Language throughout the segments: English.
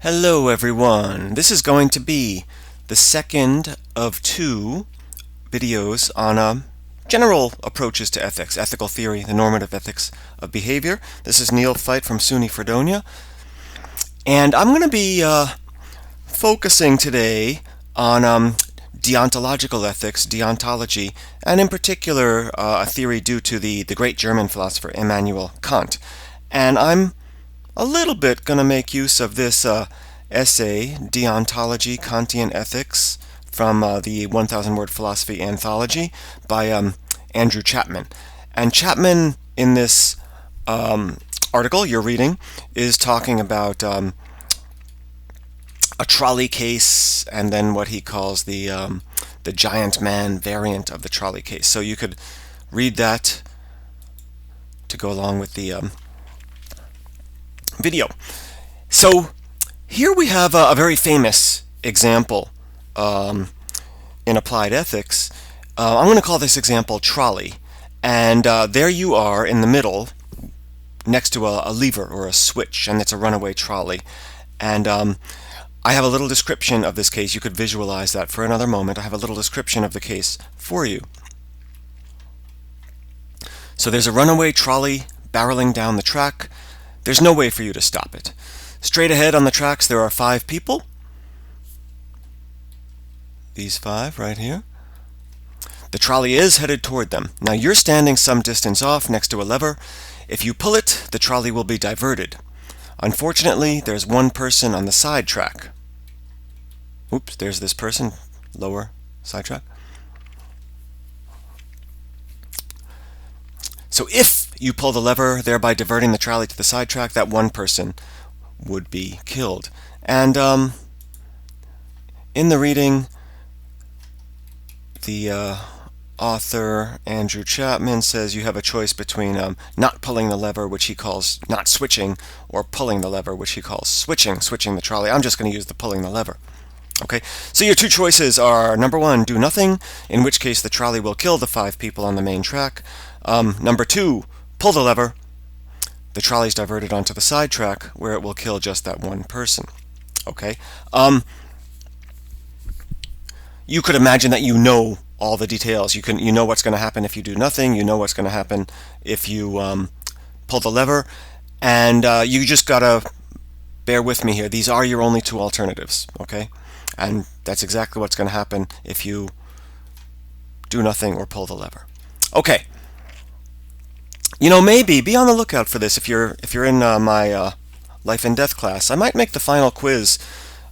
Hello everyone. This is going to be the second of two videos on general approaches to ethics, ethical theory, the normative ethics of behavior. This is Neil Feit from SUNY Fredonia, and I'm going to be focusing today on deontological ethics, deontology, and in particular a theory due to the great German philosopher Immanuel Kant. And I'm a little bit going to make use of this essay, Deontology, Kantian Ethics, from the 1,000-word philosophy anthology by Andrew Chapman. And Chapman, in this article you're reading, is talking about a trolley case and then what he calls the giant man variant of the trolley case. So you could read that to go along with the video. So here we have a very famous example in applied ethics. I'm going to call this example trolley, and there you are in the middle next to a lever or a switch, and it's a runaway trolley. And I have a little description of this case. You could visualize that for another moment. I have a little description of the case for you. So there's a runaway trolley barreling down the track. There's no way for you to stop it. Straight ahead on the tracks there are 5 people. These 5 right here. The trolley is headed toward them. Now you're standing some distance off next to a lever. If you pull it, the trolley will be diverted. Unfortunately, there's one person on the side track. Oops, there's this person, lower side track. So if you pull the lever, thereby diverting the trolley to the side track, that one person would be killed. And in the reading, the author, Andrew Chapman, says you have a choice between not pulling the lever, which he calls not switching, or pulling the lever, which he calls switching the trolley. I'm just going to use the pulling the lever. Okay, so your 2 choices are, number 1, do nothing, in which case the trolley will kill the 5 people on the main track. Number 2, pull the lever. The trolley's diverted onto the side track, where it will kill just that one person. Okay, you could imagine that you know all the details. You know what's going to happen if you do nothing. You know what's going to happen if you pull the lever, and you just gotta bear with me here. These are your only 2 alternatives. Okay, and that's exactly what's going to happen if you do nothing or pull the lever. Okay. You know, maybe be on the lookout for this if you're in my life and death class. I might make the final quiz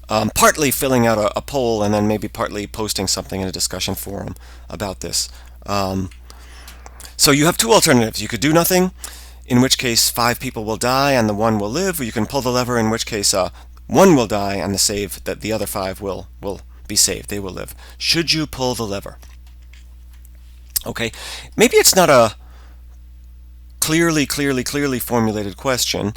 partly filling out a poll and then maybe partly posting something in a discussion forum about this. So you have 2 alternatives. You could do nothing, in which case 5 people will die and the 1 will live, or you can pull the lever, in which case 1 will die and the other 5 will be saved. They will live. Should you pull the lever? Okay, maybe it's not a clearly formulated question,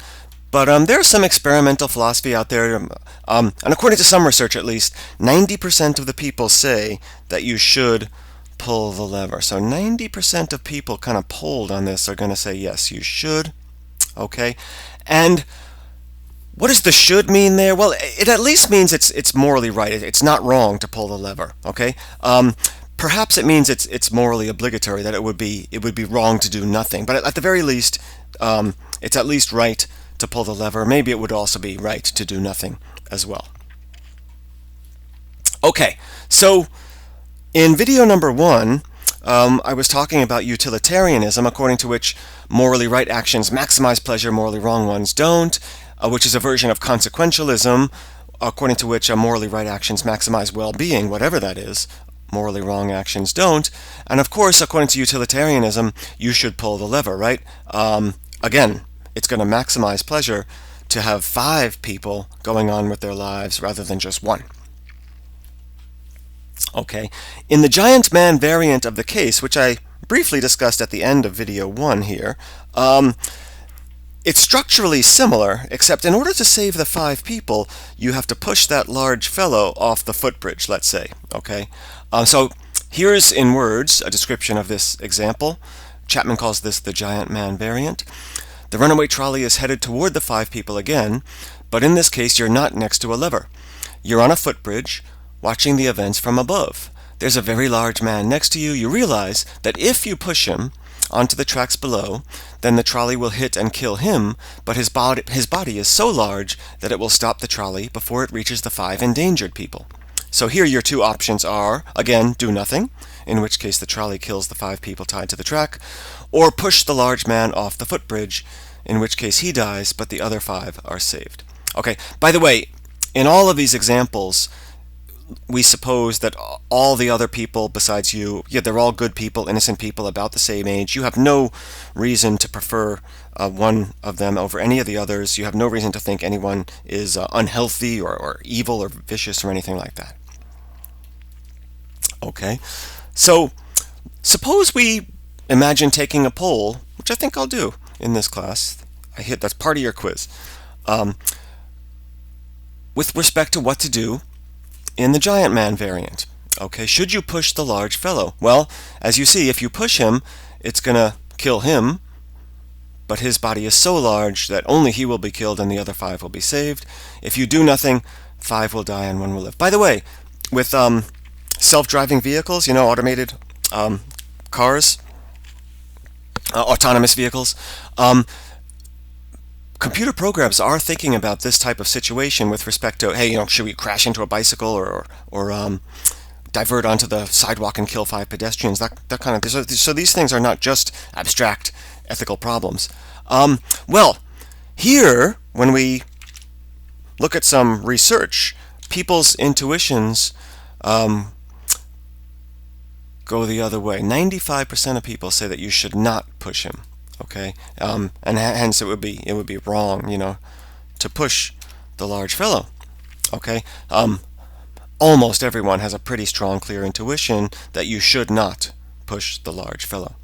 but there's some experimental philosophy out there, and according to some research at least, 90% of the people say that you should pull the lever. So 90% of people kind of polled on this are going to say yes, you should. Okay, and what does the should mean there? Well, it at least means it's morally right. It's not wrong to pull the lever. Okay. Perhaps it means it's morally obligatory, that it would be wrong to do nothing. But at the very least, it's at least right to pull the lever. Maybe it would also be right to do nothing as well. Okay, so in video number 1, I was talking about utilitarianism, according to which morally right actions maximize pleasure, morally wrong ones don't, which is a version of consequentialism, according to which morally right actions maximize well-being, whatever that is. Morally wrong actions don't. And of course, according to utilitarianism, you should pull the lever, right? Again, it's going to maximize pleasure to have 5 people going on with their lives rather than just 1. Okay, in the giant man variant of the case, which I briefly discussed at the end of video 1 here, it's structurally similar, except in order to save the 5 people, you have to push that large fellow off the footbridge, let's say. Okay, so here's in words a description of this example. Chapman calls this the giant man variant. The runaway trolley is headed toward the 5 people again, But in this case, you're not next to a lever. You're on a footbridge, watching the events from above. There's a very large man next to you. You realize that if you push him onto the tracks below, then the trolley will hit and kill him, but his body is so large that it will stop the trolley before it reaches the 5 endangered people. So here your two options are, again, do nothing, in which case the trolley kills the 5 people tied to the track, or push the large man off the footbridge, in which case he dies, but the other 5 are saved. Okay, by the way, in all of these examples, we suppose that all the other people besides you, they're all good people, innocent people, about the same age. You have no reason to prefer one of them over any of the others. You have no reason to think anyone is unhealthy or evil or vicious or anything like that. Okay, so suppose we imagine taking a poll, which I think I'll do in this class. That's part of your quiz. With respect to what to do in the giant man variant. Okay, should you push the large fellow? Well, as you see, if you push him, it's going to kill him, but his body is so large that only he will be killed and the other 5 will be saved. If you do nothing, 5 will die and 1 will live. By the way, with self-driving vehicles, automated cars, autonomous vehicles, computer programs are thinking about this type of situation with respect to, hey, should we crash into a bicycle or divert onto the sidewalk and kill 5 pedestrians? That kind of. So these things are not just abstract ethical problems. Well, here, when we look at some research, people's intuitions go the other way. 95% of people say that you should not push him. Okay, and hence it would be wrong, to push the large fellow. Okay, almost everyone has a pretty strong, clear intuition that you should not push the large fellow.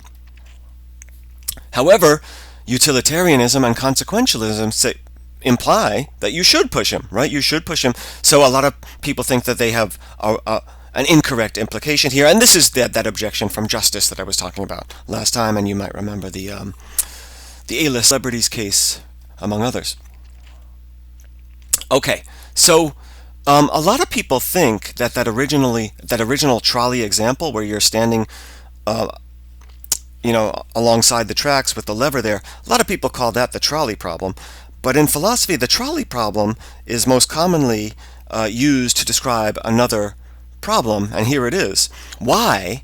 However, utilitarianism and consequentialism imply that you should push him, right? You should push him. So a lot of people think that they have an incorrect implication here, and this is that objection from justice that I was talking about last time, and you might remember the A-list celebrities case, among others. Okay, so a lot of people think that original trolley example where you're standing, alongside the tracks with the lever there, a lot of people call that the trolley problem. But in philosophy, the trolley problem is most commonly used to describe another problem, and here it is. Why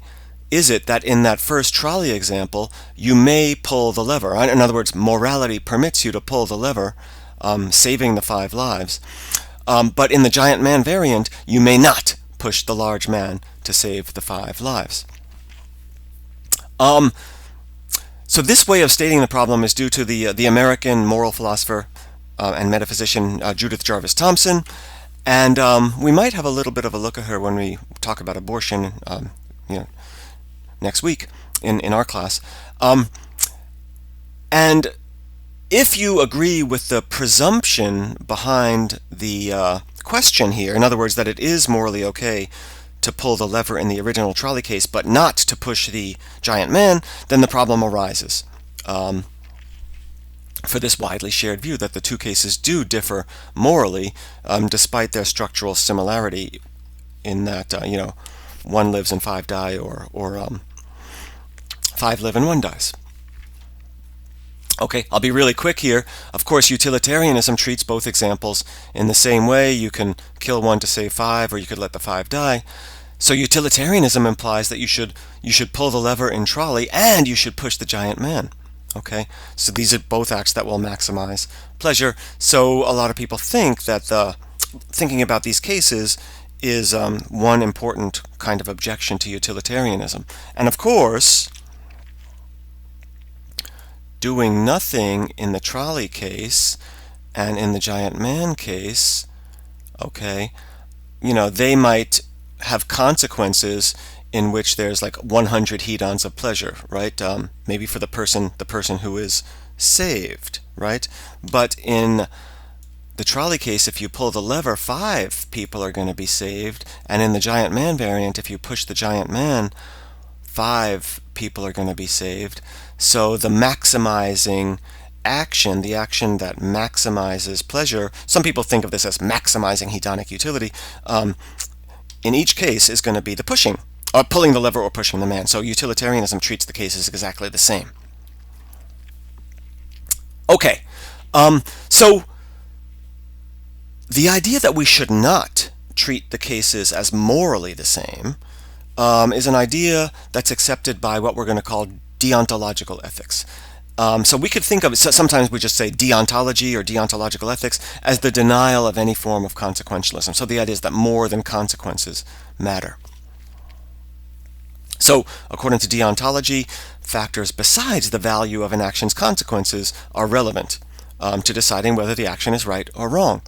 is it that in that first trolley example you may pull the lever? In other words, morality permits you to pull the lever, saving the 5 lives. But in the giant man variant, you may not push the large man to save the 5 lives. So this way of stating the problem is due to the American moral philosopher and metaphysician Judith Jarvis Thomson. And we might have a little bit of a look at her when we talk about abortion next week in our class. And if you agree with the presumption behind the question here, in other words, that it is morally okay to pull the lever in the original trolley case, but not to push the giant man, then the problem arises. For this widely shared view that the two cases do differ morally, despite their structural similarity in that, one lives and 5 die, or 5 live and 1 dies. Okay, I'll be really quick here. Of course, utilitarianism treats both examples in the same way. You can kill 1 to save 5, or you could let the 5 die. So utilitarianism implies that you should pull the lever in trolley and you should push the giant man. Okay, so these are both acts that will maximize pleasure. So a lot of people think that thinking about these cases is one important kind of objection to utilitarianism. And of course, doing nothing in the trolley case and in the giant man case, okay, they might have consequences in which there's like 100 hedons of pleasure, right? Maybe for the person who is saved, right? But in the trolley case, if you pull the lever, 5 people are going to be saved, and in the giant man variant, if you push the giant man, 5 people are going to be saved. So the maximizing action, the action that maximizes pleasure, some people think of this as maximizing hedonic utility, in each case is going to be the pushing, or pulling the lever or pushing the man. So utilitarianism treats the cases exactly the same. Okay, so the idea that we should not treat the cases as morally the same is an idea that's accepted by what we're going to call deontological ethics. So we could think of it, sometimes we just say deontology or deontological ethics as the denial of any form of consequentialism. So the idea is that more than consequences matter. So according to deontology, factors besides the value of an action's consequences are relevant to deciding whether the action is right or wrong.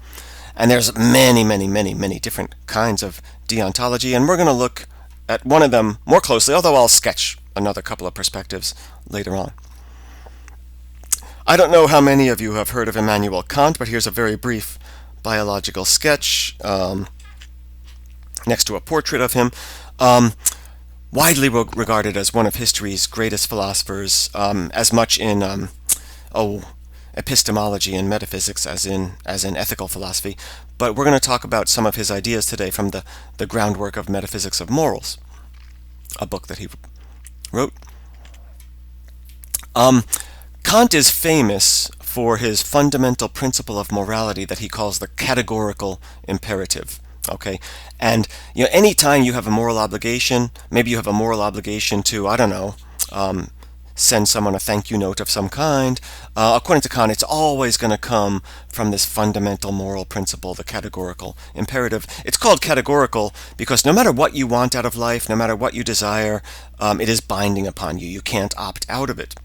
And there's many different kinds of deontology, and we're going to look at one of them more closely, although I'll sketch another couple of perspectives later on. I don't know how many of you have heard of Immanuel Kant, but here's a very brief biological sketch next to a portrait of him. Widely regarded as one of history's greatest philosophers, as much in epistemology and metaphysics as in ethical philosophy. But we're going to talk about some of his ideas today from the Groundwork of Metaphysics of Morals, a book that he wrote. Kant is famous for his fundamental principle of morality that he calls the categorical imperative. Okay, and any time you have a moral obligation, maybe you have a moral obligation to, I don't know, send someone a thank you note of some kind. According to Kant, it's always going to come from this fundamental moral principle, the categorical imperative. It's called categorical because no matter what you want out of life, no matter what you desire, it is binding upon you. You can't opt out of it.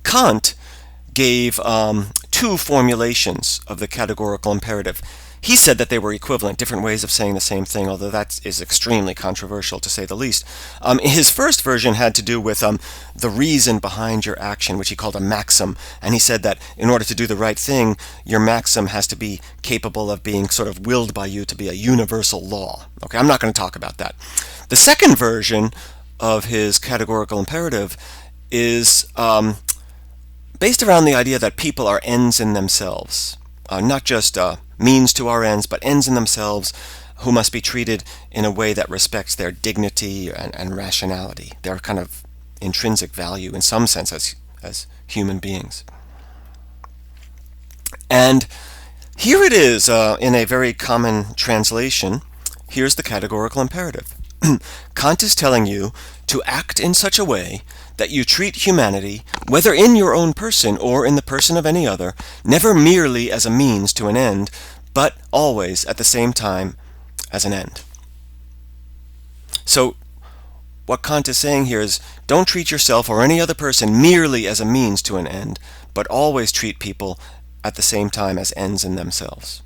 Kant gave two formulations of the categorical imperative. He said that they were equivalent, different ways of saying the same thing, although that is extremely controversial to say the least. His first version had to do with the reason behind your action, which he called a maxim. And he said that in order to do the right thing, your maxim has to be capable of being sort of willed by you to be a universal law. Okay, I'm not going to talk about that. The second version of his categorical imperative is based around the idea that people are ends in themselves, not just means to our ends, but ends in themselves who must be treated in a way that respects their dignity and rationality, their kind of intrinsic value in some sense as human beings. And here it is in a very common translation. Here's the categorical imperative. Kant is telling you to act in such a way that you treat humanity, whether in your own person or in the person of any other, never merely as a means to an end, but always at the same time as an end. So what Kant is saying here is, don't treat yourself or any other person merely as a means to an end, but always treat people at the same time as ends in themselves.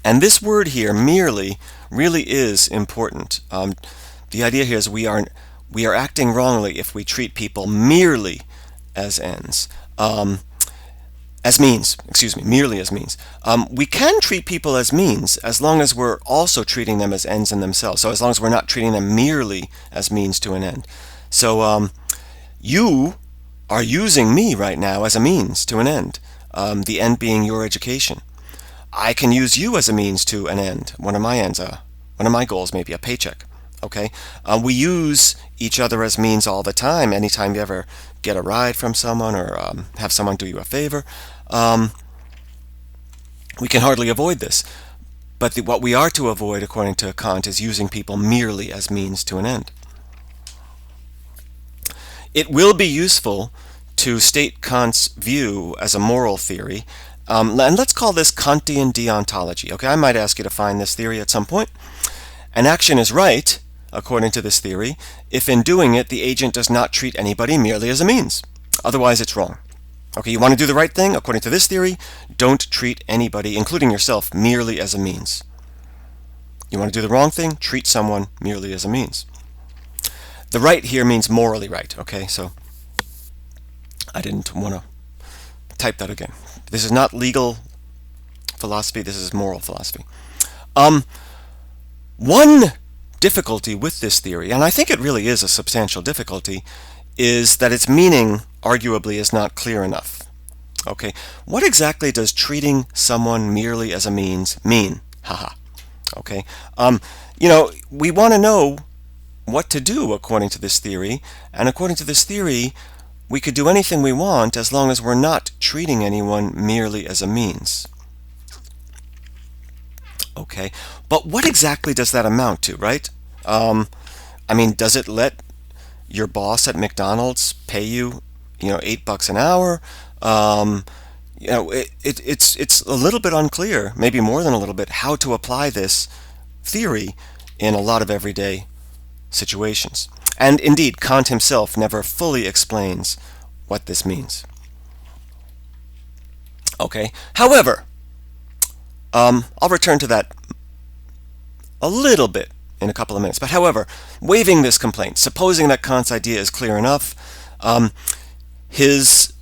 And this word here, merely, really is important. The idea here is we are acting wrongly if we treat people merely as ends. As means, merely as means. We can treat people as means as long as we're also treating them as ends in themselves. So as long as we're not treating them merely as means to an end. So you are using me right now as a means to an end, the end being your education. I can use you as a means to an end. One of my ends, one of my goals may be a paycheck. Okay, we use each other as means all the time. Anytime you ever get a ride from someone or have someone do you a favor, we can hardly avoid this. But what we are to avoid, according to Kant, is using people merely as means to an end. It will be useful to state Kant's view as a moral theory, and let's call this Kantian Deontology. Okay, I might ask you to find this theory at some point. An action is right, according to this theory, if in doing it the agent does not treat anybody merely as a means. Otherwise it's wrong. Okay, you want to do the right thing? According to this theory, don't treat anybody, including yourself, merely as a means. You want to do the wrong thing? Treat someone merely as a means. The right here means morally right, okay? So I didn't want to type that again. This is not legal philosophy, this is moral philosophy. One difficulty with this theory, and I think it really is a substantial difficulty, is that its meaning arguably is not clear enough. Okay, what exactly does treating someone merely as a means mean? Haha. Okay, we want to know what to do according to this theory, and according to this theory, we could do anything we want as long as we're not treating anyone merely as a means. Okay, but what exactly does that amount to, right? Does it let your boss at McDonald's pay you, $8 an hour? It's a little bit unclear, maybe more than a little bit, how to apply this theory in a lot of everyday situations. And indeed, Kant himself never fully explains what this means. Okay, however, I'll return to that a little bit in a couple of minutes. But however, waiving this complaint, supposing that Kant's idea is clear enough, his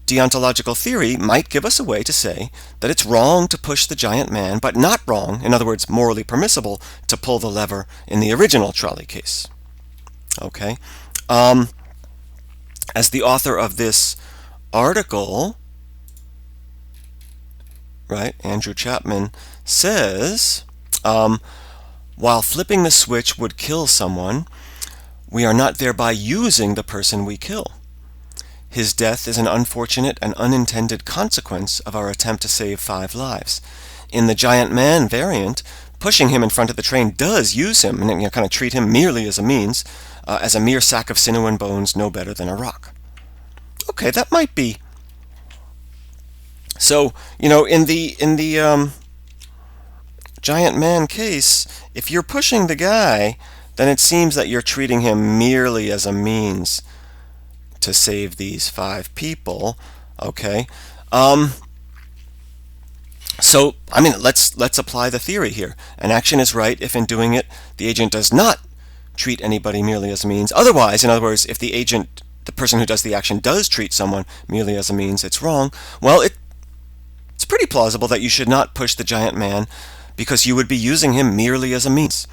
deontological theory might give us a way to say that it's wrong to push the giant man, but not wrong, in other words, morally permissible, to pull the lever in the original trolley case. Okay? As the author of this article, right, Andrew Chapman, says, while flipping the switch would kill someone, we are not thereby using the person we kill. His death is an unfortunate and unintended consequence of our attempt to save 5 lives. In the giant man variant, pushing him in front of the train does use him and kind of treat him merely as a means, as a mere sack of sinew and bones, no better than a rock. Okay, that might be. So, in the giant man case, if you're pushing the guy, then it seems that you're treating him merely as a means to save these 5 people. Okay. So, let's apply the theory here. An action is right if in doing it, the agent does not treat anybody merely as a means. Otherwise, in other words, if the person who does the action does treat someone merely as a means, it's wrong. Well, it's pretty plausible that you should not push the giant man because you would be using him merely as a means.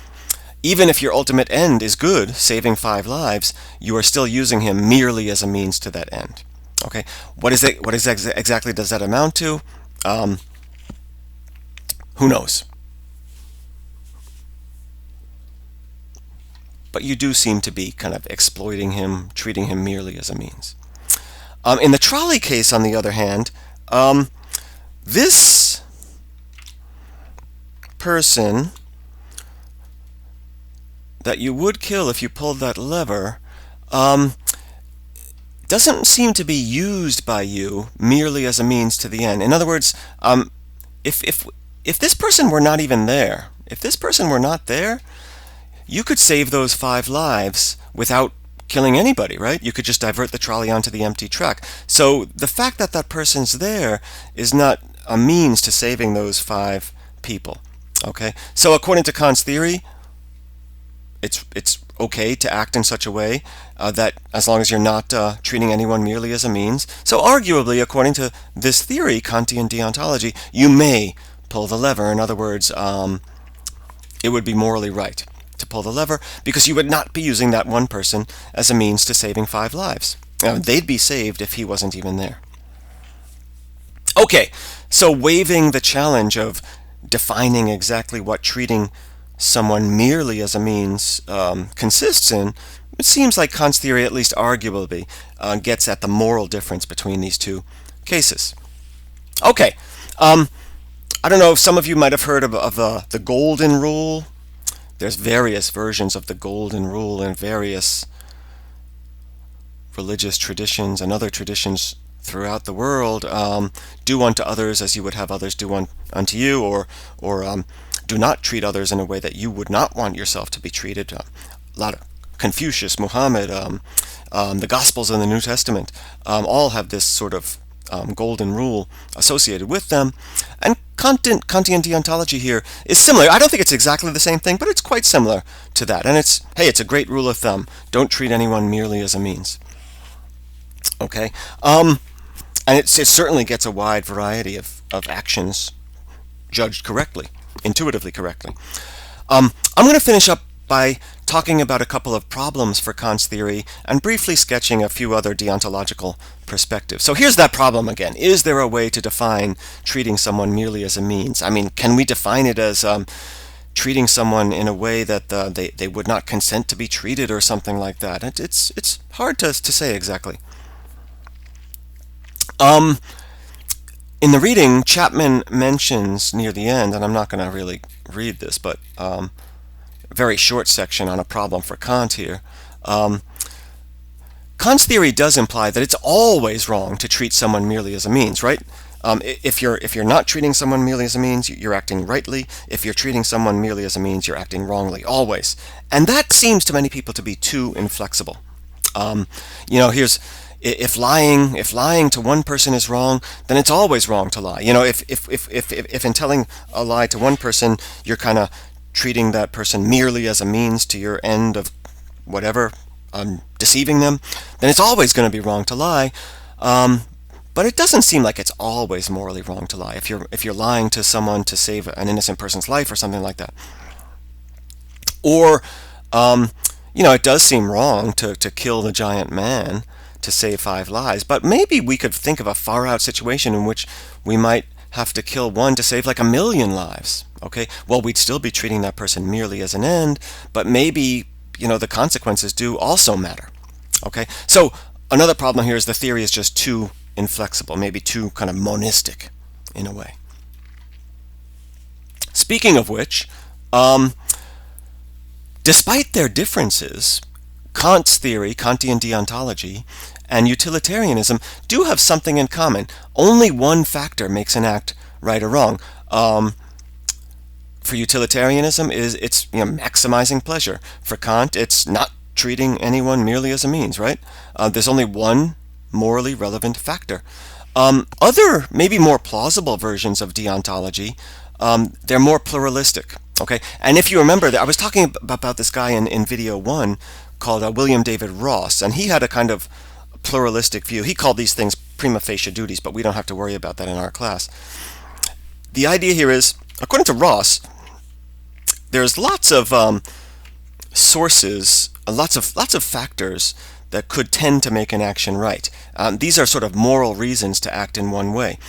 Even if your ultimate end is good, saving 5 lives, you are still using him merely as a means to that end. Okay, what exactly does that amount to? Who knows? But you do seem to be kind of exploiting him, treating him merely as a means. In the trolley case, on the other hand, this person that you would kill if you pulled that lever doesn't seem to be used by you merely as a means to the end. In other words, if this person were not even there, if this person were not there, you could save those 5 lives without killing anybody, right? You could just divert the trolley onto the empty track. So the fact that that person's there is not a means to saving those 5 people. Okay? So according to Kant's theory, it's okay to act in such a way that as long as you're not treating anyone merely as a means. So arguably, according to this theory, Kantian Deontology, you may pull the lever. In other words, it would be morally right to pull the lever because you would not be using that one person as a means to saving 5 lives. They'd be saved if he wasn't even there. Okay, so waiving the challenge of defining exactly what treating someone merely as a means consists in, it seems like Kant's theory, at least arguably, gets at the moral difference between these two cases. Okay, I don't know if some of you might have heard of the Golden Rule. There's various versions of the Golden Rule in various religious traditions and other traditions throughout the world. Do unto others as you would have others do unto you, or do not treat others in a way that you would not want yourself to be treated. A lot of Confucius, Muhammad, the Gospels in the New Testament all have this sort of golden rule associated with them. And Kantian Deontology here is similar. I don't think it's exactly the same thing, but it's quite similar to that. And it's a great rule of thumb. Don't treat anyone merely as a means. Okay? And it certainly gets a wide variety of actions judged correctly, intuitively correctly. I'm going to finish up by talking about a couple of problems for Kant's theory and briefly sketching a few other deontological perspectives. So here's that problem again. Is there a way to define treating someone merely as a means? I mean, can we define it as treating someone in a way that they would not consent to be treated or something like that? It's hard to say exactly. In the reading, Chapman mentions near the end, and I'm not going to really read this, but a very short section on a problem for Kant here. Kant's theory does imply that it's always wrong to treat someone merely as a means, right? If you're not treating someone merely as a means, you're acting rightly. If you're treating someone merely as a means, you're acting wrongly, always. And that seems to many people to be too inflexible. Here's if lying to one person is wrong, then it's always wrong to lie. If in telling a lie to one person, you're kind of treating that person merely as a means to your end of whatever, deceiving them, then it's always going to be wrong to lie. But it doesn't seem like it's always morally wrong to lie. If you're lying to someone to save an innocent person's life or something like that, or it does seem wrong to kill the giant man to save 5 lives, but maybe we could think of a far-out situation in which we might have to kill one to save like 1 million lives. Okay, well, we'd still be treating that person merely as an end, but maybe the consequences do also matter. Okay, so another problem here is the theory is just too inflexible, maybe too kind of monistic in a way. Speaking of which, despite their differences, Kant's theory, Kantian Deontology, and utilitarianism do have something in common. Only one factor makes an act right or wrong. For utilitarianism, it's maximizing pleasure. For Kant, it's not treating anyone merely as a means, right? There's only one morally relevant factor. Other, maybe more plausible versions of deontology, they're more pluralistic. Okay, and if you remember, I was talking about this guy in video 1 called William David Ross, and he had a kind of pluralistic view. He called these things prima facie duties, but we don't have to worry about that in our class. The idea here is, according to Ross, there's lots of sources, lots of factors that could tend to make an action right. These are sort of moral reasons to act in one way.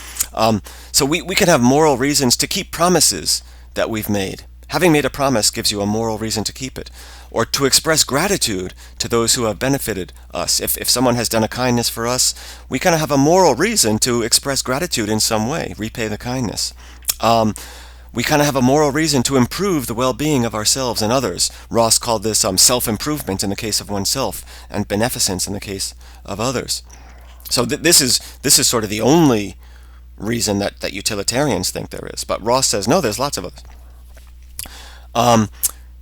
So we can have moral reasons to keep promises that we've made. Having made a promise gives you a moral reason to keep it. Or to express gratitude to those who have benefited us. If someone has done a kindness for us, we kind of have a moral reason to express gratitude in some way, repay the kindness. We kind of have a moral reason to improve the well-being of ourselves and others. Ross called this self-improvement in the case of oneself and beneficence in the case of others. So this is sort of the only reason that utilitarians think there is. But Ross says, no, there's lots of others.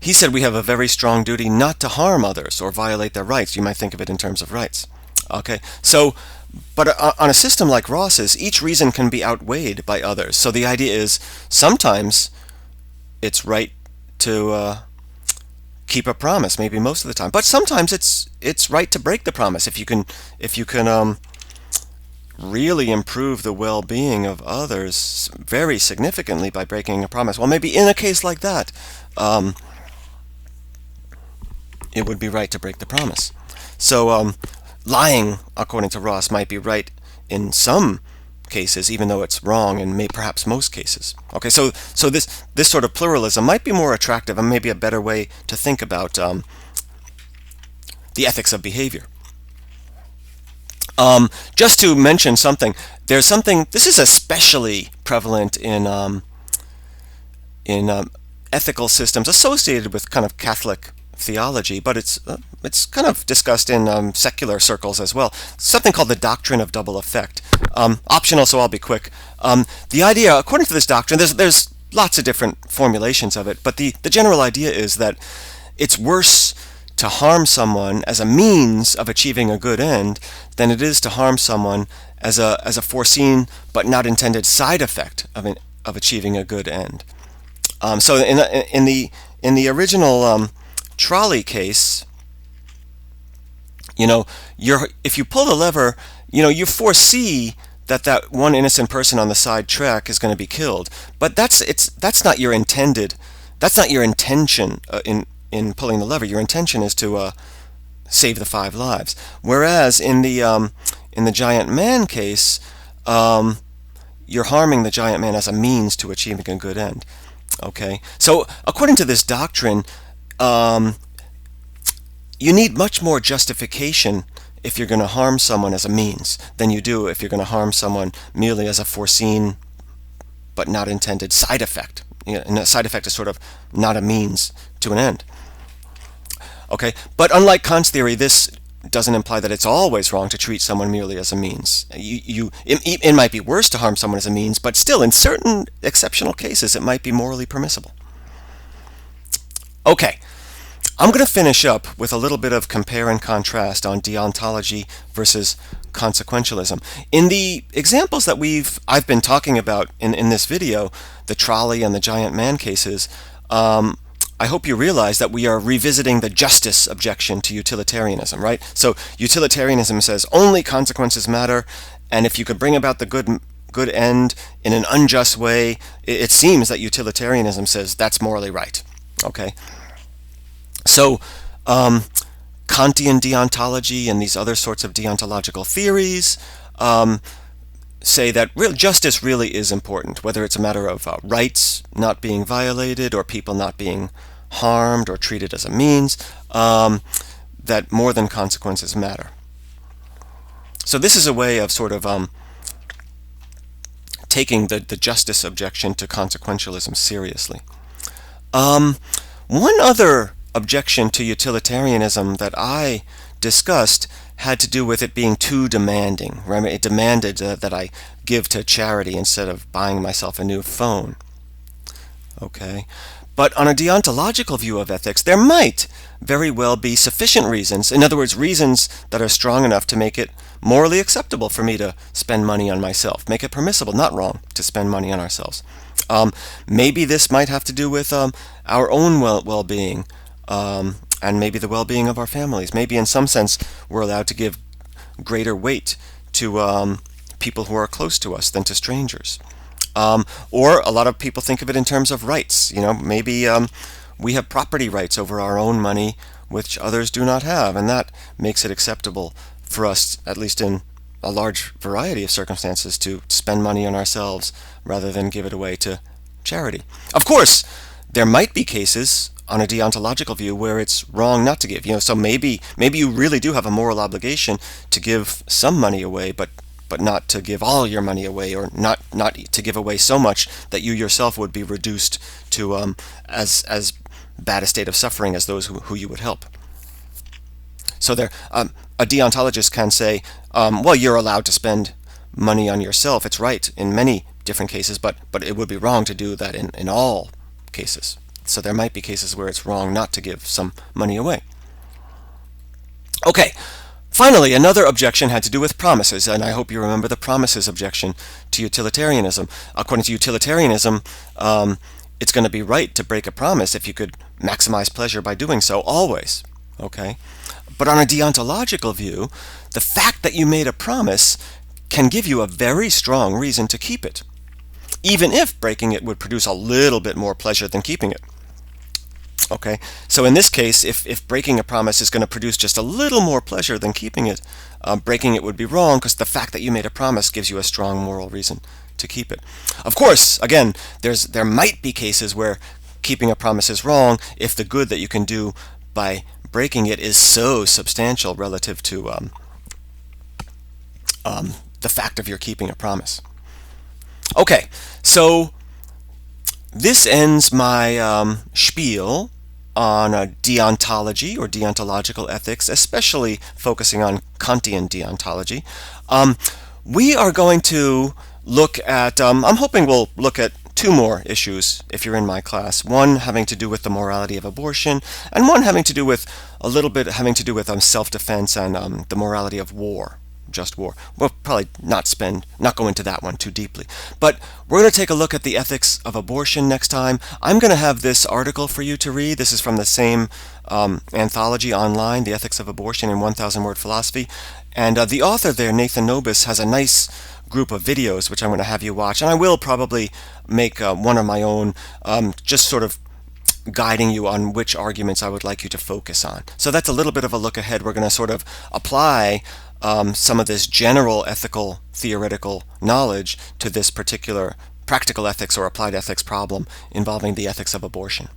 He said we have a very strong duty not to harm others or violate their rights. You might think of it in terms of rights. Okay, so, but on a system like Ross's, each reason can be outweighed by others. So the idea is sometimes it's right to keep a promise, maybe most of the time, but sometimes it's right to break the promise if you can really improve the well-being of others very significantly by breaking a promise. Well, maybe in a case like that, it would be right to break the promise. So lying, according to Ross, might be right in some cases, even though it's wrong in perhaps most cases. Okay, so this sort of pluralism might be more attractive and maybe a better way to think about the ethics of behavior. Just to mention something, this is especially prevalent in ethical systems associated with kind of Catholic theology, but it's kind of discussed in secular circles as well. Something called the Doctrine of Double Effect. Optional, so I'll be quick. The idea, according to this doctrine, there's lots of different formulations of it, but the general idea is that it's worse to harm someone as a means of achieving a good end than it is to harm someone as a foreseen but not intended side effect of achieving a good end. So in the original trolley case, if you pull the lever, you foresee that one innocent person on the side track is going to be killed, but that's not your intention in pulling the lever. Your intention is to save the 5 lives. Whereas in the giant man case, you're harming the giant man as a means to achieving a good end. Okay, so according to this doctrine, you need much more justification if you're going to harm someone as a means than you do if you're going to harm someone merely as a foreseen but not intended side effect. And a side effect is sort of not a means to an end. Okay, but unlike Kant's theory, this doesn't imply that it's always wrong to treat someone merely as a means. It might be worse to harm someone as a means, but still, in certain exceptional cases, it might be morally permissible. Okay, I'm going to finish up with a little bit of compare and contrast on deontology versus consequentialism. In the examples that I've been talking about in this video, the trolley and the giant man cases, I hope you realize that we are revisiting the justice objection to utilitarianism, right? So utilitarianism says only consequences matter, and if you could bring about the good end in an unjust way, it seems that utilitarianism says that's morally right. Okay? So Kantian Deontology and these other sorts of deontological theories say that real justice really is important, whether it's a matter of rights not being violated or people not being harmed or treated as a means, that more than consequences matter. So this is a way of sort of taking the justice objection to consequentialism seriously. One other objection to utilitarianism that I discussed had to do with it being too demanding. Right? It demanded that I give to charity instead of buying myself a new phone. Okay, but on a deontological view of ethics, there might very well be sufficient reasons, in other words, reasons that are strong enough to make it morally acceptable for me to spend money on myself, make it permissible, not wrong, to spend money on ourselves. Maybe this might have to do with our own well-being, and maybe the well-being of our families. Maybe in some sense we're allowed to give greater weight to people who are close to us than to strangers. Or a lot of people think of it in terms of rights. Maybe we have property rights over our own money which others do not have, and that makes it acceptable for us, at least in a large variety of circumstances, to spend money on ourselves rather than give it away to charity. Of course, there might be cases on a deontological view where it's wrong not to give. So maybe you really do have a moral obligation to give some money away, but not to give all your money away, or not to give away so much that you yourself would be reduced to as bad a state of suffering as those who you would help. So there, a deontologist can say, well, you're allowed to spend money on yourself. It's right in many different cases, but it would be wrong to do that in all cases. So there might be cases where it's wrong not to give some money away. Okay. Finally, another objection had to do with promises, and I hope you remember the promises objection to utilitarianism. According to utilitarianism, it's going to be right to break a promise if you could maximize pleasure by doing so, always. Okay? But on a deontological view, the fact that you made a promise can give you a very strong reason to keep it, even if breaking it would produce a little bit more pleasure than keeping it. Okay, so in this case, if breaking a promise is going to produce just a little more pleasure than keeping it, breaking it would be wrong, because the fact that you made a promise gives you a strong moral reason to keep it. Of course, again, there might be cases where keeping a promise is wrong if the good that you can do by breaking it is so substantial relative to the fact of your keeping a promise. Okay, so this ends my spiel on deontology or deontological ethics, especially focusing on Kantian deontology. We are going to look at, I'm hoping we'll look at 2 more issues if you're in my class. One having to do with the morality of abortion, and one having to do with self-defense and the morality of war. Just war. We'll probably not go into that one too deeply. But we're going to take a look at the ethics of abortion next time. I'm going to have this article for you to read. This is from the same anthology online, The Ethics of Abortion in 1,000-Word Philosophy. And the author there, Nathan Nobis, has a nice group of videos which I'm going to have you watch. And I will probably make one of my own, just sort of guiding you on which arguments I would like you to focus on. So that's a little bit of a look ahead. We're going to sort of apply some of this general ethical theoretical knowledge to this particular practical ethics or applied ethics problem involving the ethics of abortion.